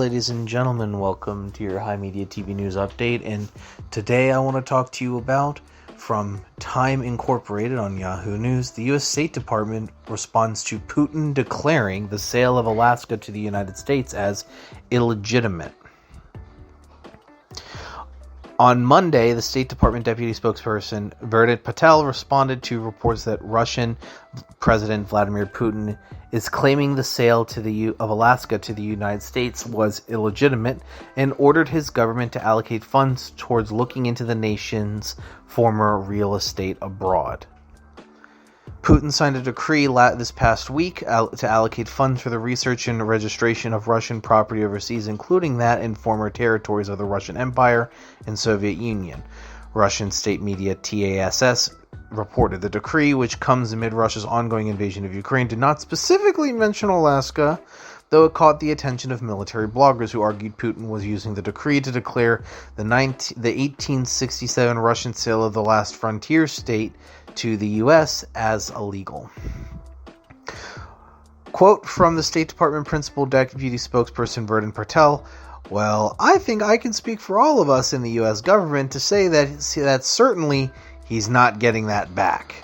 ladies and gentlemen, welcome to your HIMediaTV news update, and today I want to talk to you about, from Time Incorporated on Yahoo News, the U.S. State Department responds to Putin declaring the sale of Alaska to the United States as illegitimate. On Monday, the State Department Deputy Spokesperson Vedant Patel responded to reports that Russian President Vladimir Putin is claiming the sale of Alaska to the United States was illegitimate and ordered his government to allocate funds towards looking into the nation's former real estate abroad. Putin signed a decree this past week to allocate funds for the research and registration of Russian property overseas, including that in former territories of the Russian Empire and Soviet Union. Russian state media TASS reported the decree, which comes amid Russia's ongoing invasion of Ukraine, did not specifically mention Alaska, though it caught the attention of military bloggers who argued Putin was using the decree to declare the 1867 Russian sale of the last frontier state to the U.S. as illegal. Quote from the State Department Principal Deputy Spokesperson Vedant Patel, "Well, I think I can speak for all of us in the U.S. government to say that certainly he's not getting that back."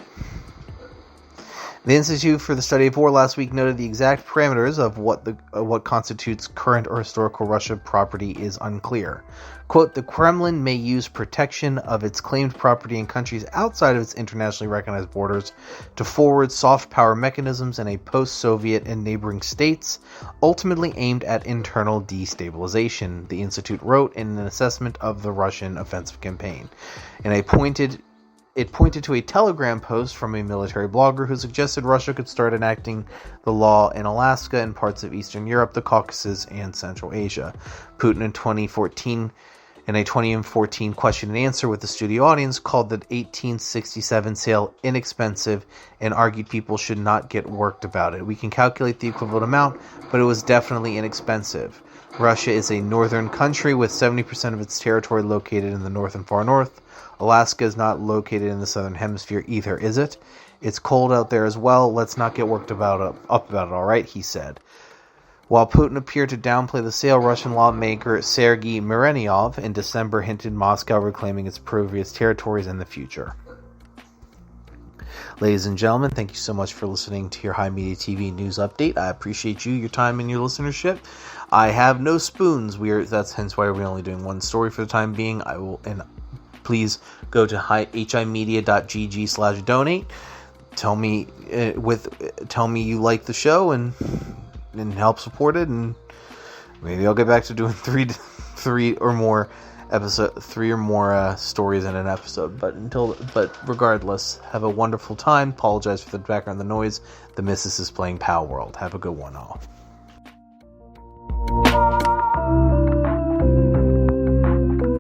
The Institute for the Study of War last week noted the exact parameters of what constitutes current or historical Russian property is unclear. Quote, "The Kremlin may use protection of its claimed property in countries outside of its internationally recognized borders to forward soft power mechanisms in a post-Soviet and neighboring states, ultimately aimed at internal destabilization," the Institute wrote in an assessment of the Russian offensive campaign. It pointed to a Telegram post from a military blogger who suggested Russia could start enacting the law in Alaska and parts of Eastern Europe, the Caucasus, and Central Asia. Putin in a 2014 question and answer with the studio audience, called the 1867 sale inexpensive and argued people should not get worked about it. "We can calculate the equivalent amount, but it was definitely inexpensive. Russia is a northern country with 70% of its territory located in the north and far north. Alaska is not located in the southern hemisphere either, is it? It's cold out there as well. Let's not get worked up about it, all right," he said. While Putin appeared to downplay the sale, Russian lawmaker Sergei Mirenyov in December hinted Moscow reclaiming its previous territories in the future. Ladies and gentlemen, thank you so much for listening to your HIMediaTV news update. I appreciate your time and your listenership. I have no spoons. That's hence why we're only doing one story for the time being. Please go to himedia.gg/donate. Tell me you like the show and help support it, and maybe I'll get back to doing three or more stories in an episode. But regardless, have a wonderful time. Apologize for the background, the noise. The missus is playing Pal World. Have a good one, all.